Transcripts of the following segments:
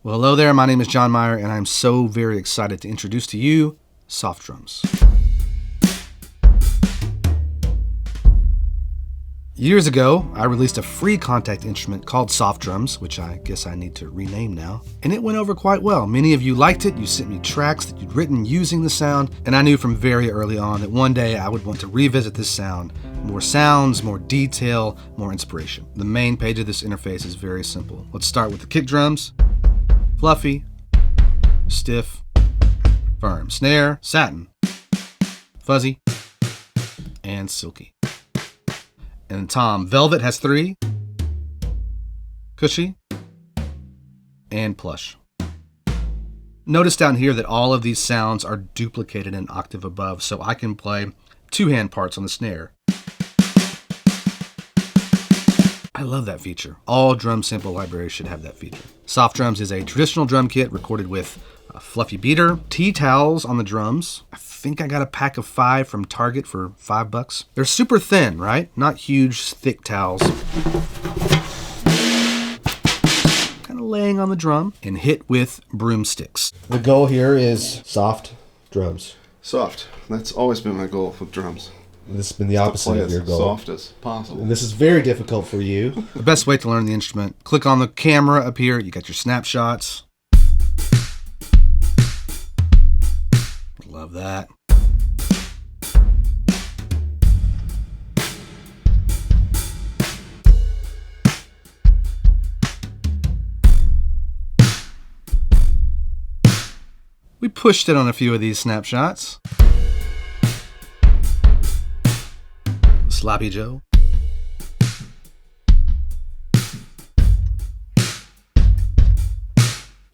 Well, hello there. My name is John Meyer, and I'm so very excited to introduce to you soft drums. Years ago, I released a free Kontakt instrument called soft drums, which I guess I need to rename now, and it went over quite well. Many of you liked it. You sent me tracks that you'd written using the sound, and I knew from very early on that one day I would want to revisit this sound. More sounds, more detail, more inspiration. The main page of this interface is very simple. Let's start with the kick drums. Fluffy, stiff, firm. Snare, satin, fuzzy, and silky. And tom, velvet has 3, cushy, and plush. Notice down here that all of these sounds are duplicated an octave above, so I can play 2-hand parts on the snare. I love that feature. All drum sample libraries should have that feature. Soft drums is a traditional drum kit recorded with a fluffy beater, tea towels on the drums. I think I got a pack of 5 from Target for $5. They're super thin, right? Not huge, thick towels. Kind of laying on the drum and hit with broomsticks. The goal here is soft drums. Soft. That's always been my goal with drums. This has been the opposite of your goal. Soft as possible. And this is very difficult for you. The best way to learn the instrument, click on the camera up here. You got your snapshots. Love that. We pushed it on a few of these snapshots. Sloppy Joe.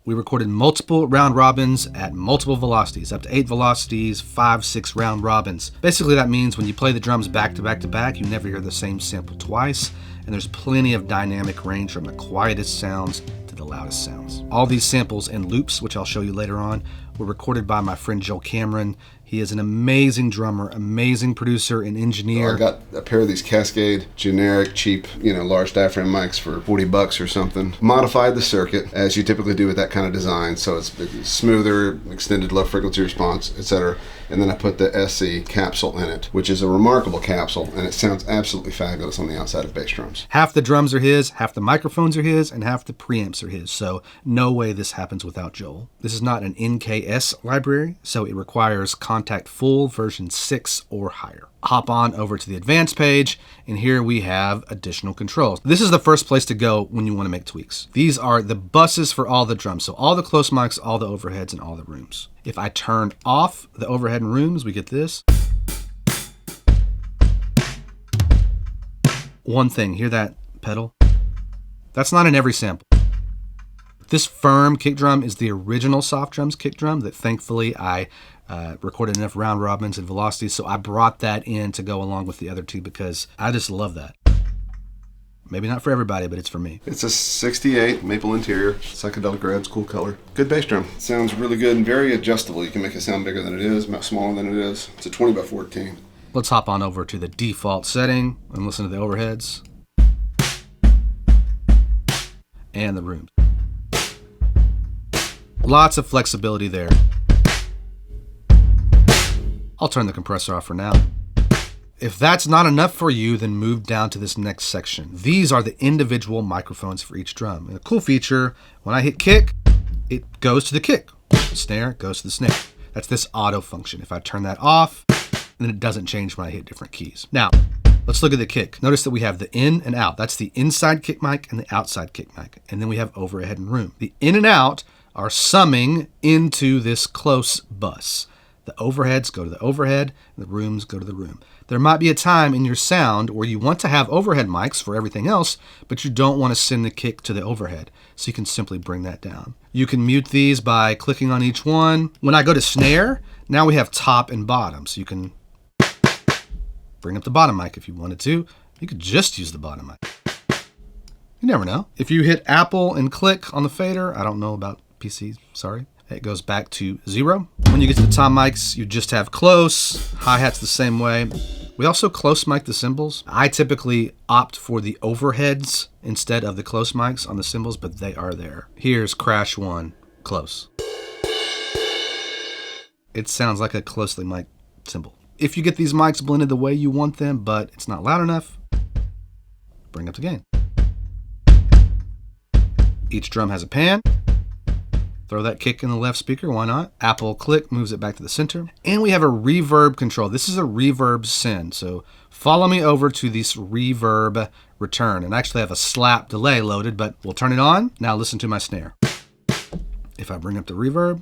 We recorded multiple round robins at multiple velocities, up to 8 velocities, 5, 6 round robins. Basically, that means when you play the drums back to back to back, you never hear the same sample twice, and there's plenty of dynamic range from the quietest sounds to the loudest sounds. All these samples and loops, which I'll show you later on, were recorded by my friend Joel Cameron. He is an amazing drummer, amazing producer and engineer. I got a pair of these Cascade generic, cheap, large diaphragm mics for $40 or something. Modified the circuit as you typically do with that kind of design, so it's smoother, extended low frequency response, etc. And then I put the SC capsule in it, which is a remarkable capsule, and it sounds absolutely fabulous on the outside of bass drums. Half the drums are his, half the microphones are his, and half the preamps are his, so no way this happens without Joel. This is not an NKS library, so it requires Kontakt Full version 6 or higher. Hop on over to the advanced page, and here we have additional controls. This is the first place to go when you want to make tweaks. These are the buses for all the drums, so all the close mics, all the overheads, and all the rooms. If I turn off the overhead and rooms, we get this. One thing, hear that pedal? That's not in every sample. This firm kick drum is the original soft drums kick drum that thankfully I recorded enough round robins and velocities, so I brought that in to go along with the other two because I just love that. Maybe not for everybody, but it's for me. It's a 68 maple interior, psychedelic reds, cool color. Good bass drum. It sounds really good and very adjustable. You can make it sound bigger than it is, smaller than it is. It's a 20 by 14. Let's hop on over to the default setting and listen to the overheads and the rooms. Lots of flexibility there. I'll turn the compressor off for now. If that's not enough for you, then move down to this next section. These are the individual microphones for each drum. And a cool feature, when I hit kick, it goes to the kick. Snare goes to the snare. That's this auto function. If I turn that off, then it doesn't change when I hit different keys. Now, let's look at the kick. Notice that we have the in and out. That's the inside kick mic and the outside kick mic. And then we have overhead and room. The in and out are summing into this close bus. The overheads go to the overhead, and the rooms go to the room. There might be a time in your sound where you want to have overhead mics for everything else, but you don't want to send the kick to the overhead, so you can simply bring that down. You can mute these by clicking on each one. When I go to snare, now we have top and bottom, so you can bring up the bottom mic if you wanted to. You could just use the bottom mic. You never know. If you hit Apple and click on the fader, I don't know about PC, sorry. It goes back to 0. When you get to the tom mics, you just have close. Hi-hats the same way. We also close mic the cymbals. I typically opt for the overheads instead of the close mics on the cymbals, but they are there. Here's crash 1, close. It sounds like a closely mic'd cymbal. If you get these mics blended the way you want them, but it's not loud enough, bring up the gain. Each drum has a pan. Throw that kick in the left speaker, why not? Apple click moves it back to the center. And we have a reverb control. This is a reverb send. So follow me over to this reverb return. And I actually have a slap delay loaded, but we'll turn it on. Now listen to my snare. If I bring up the reverb,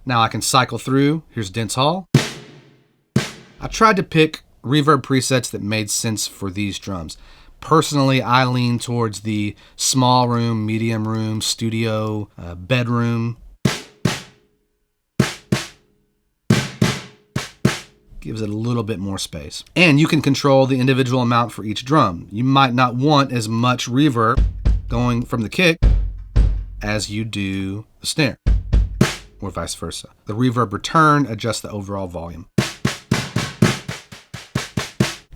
now I can cycle through. Here's Dance Hall. I tried to pick reverb presets that made sense for these drums. Personally, I lean towards the small room, medium room, studio, bedroom. Gives it a little bit more space. And you can control the individual amount for each drum. You might not want as much reverb going from the kick as you do the snare, or vice versa. The reverb return adjusts the overall volume.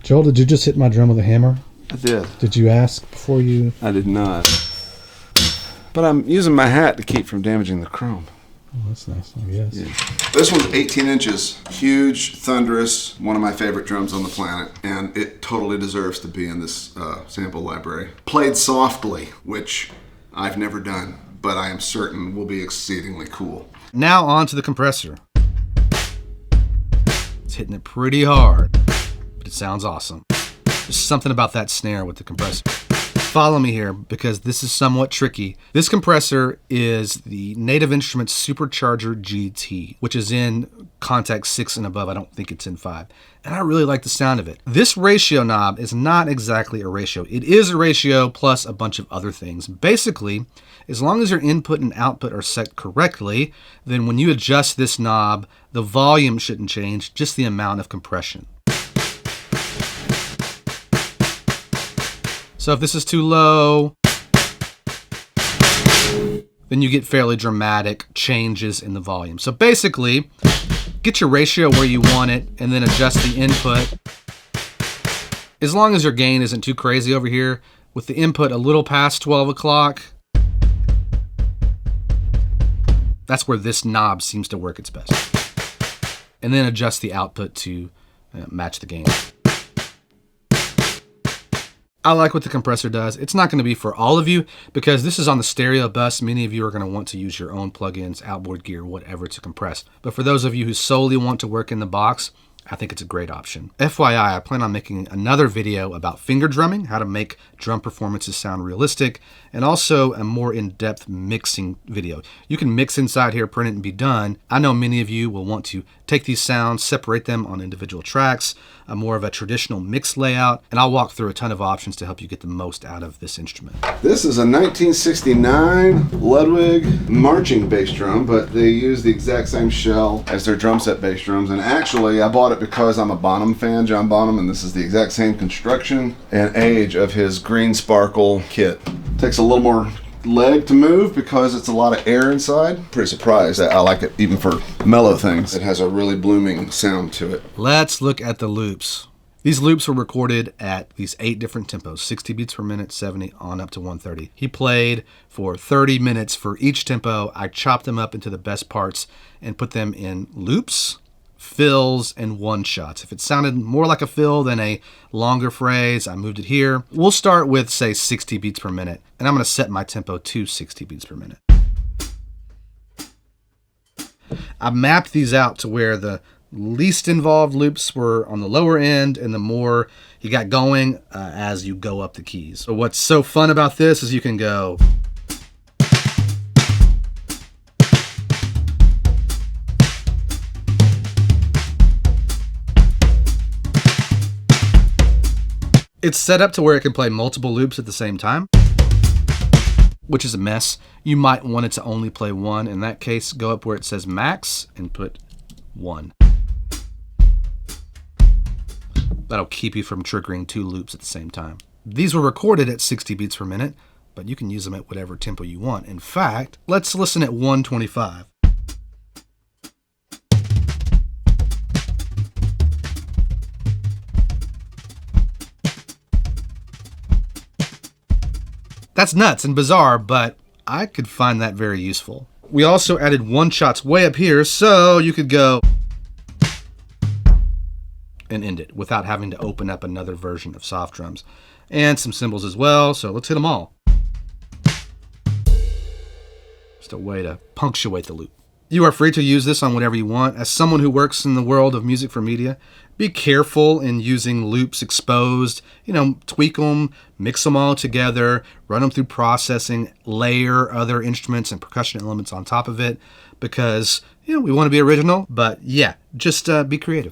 Joel, did you just hit my drum with a hammer? I did. Did you ask before you... I did not. But I'm using my hat to keep from damaging the chrome. Oh, that's nice, I guess. Yeah. This one's 18 inches, huge, thunderous, one of my favorite drums on the planet, and it totally deserves to be in this sample library. Played softly, which I've never done, but I am certain will be exceedingly cool. Now on to the compressor. It's hitting it pretty hard, but it sounds awesome. There's something about that snare with the compressor. Follow me here because this is somewhat tricky. This compressor is the Native Instruments Supercharger GT, which is in Kontakt 6 and above. I don't think it's in 5. And I really like the sound of it. This ratio knob is not exactly a ratio. It is a ratio plus a bunch of other things. Basically, as long as your input and output are set correctly, then when you adjust this knob, the volume shouldn't change, just the amount of compression. So if this is too low, then you get fairly dramatic changes in the volume. So basically, get your ratio where you want it and then adjust the input. As long as your gain isn't too crazy over here, with the input a little past 12 o'clock, that's where this knob seems to work its best. And then adjust the output to match the gain. I like what the compressor does. It's not going to be for all of you because this is on the stereo bus. Many of you are going to want to use your own plugins, outboard gear, whatever to compress. But for those of you who solely want to work in the box, I think it's a great option. FYI, I plan on making another video about finger drumming, how to make drum performances sound realistic, and also a more in-depth mixing video. You can mix inside here, print it, and be done. I know many of you will want to take these sounds, separate them on individual tracks, more of a traditional mix layout, and I'll walk through a ton of options to help you get the most out of this instrument. This is a 1969 Ludwig marching bass drum, but they use the exact same shell as their drum set bass drums. And actually, I bought it because I'm a Bonham fan, John Bonham, and this is the exact same construction and age of his green sparkle kit. Takes a little more leg to move because it's a lot of air inside. Pretty surprised. I like it even for mellow things. It has a really blooming sound to it. Let's look at the loops. These loops were recorded at these 8 different tempos, 60 beats per minute, 70 on up to 130. He played for 30 minutes for each tempo. I chopped them up into the best parts and put them in loops, fills, and one-shots. If it sounded more like a fill than a longer phrase, I moved it here. We'll start with, say, 60 beats per minute, and I'm going to set my tempo to 60 beats per minute. I mapped these out to where the least involved loops were on the lower end and the more you got going as you go up the keys. So what's so fun about this is you can go it's set up to where it can play multiple loops at the same time, which is a mess. You might want it to only play one. In that case, go up where it says max and put 1. That'll keep you from triggering 2 loops at the same time. These were recorded at 60 beats per minute, but you can use them at whatever tempo you want. In fact, let's listen at 125. That's nuts and bizarre, but I could find that very useful. We also added one shots way up here, so you could go and end it without having to open up another version of soft drums. And some cymbals as well, so let's hit them all. Just a way to punctuate the loop. You are free to use this on whatever you want. As someone who works in the world of music for media, be careful in using loops exposed. Tweak them, mix them all together, run them through processing, layer other instruments and percussion elements on top of it, because we want to be original. But yeah, just be creative.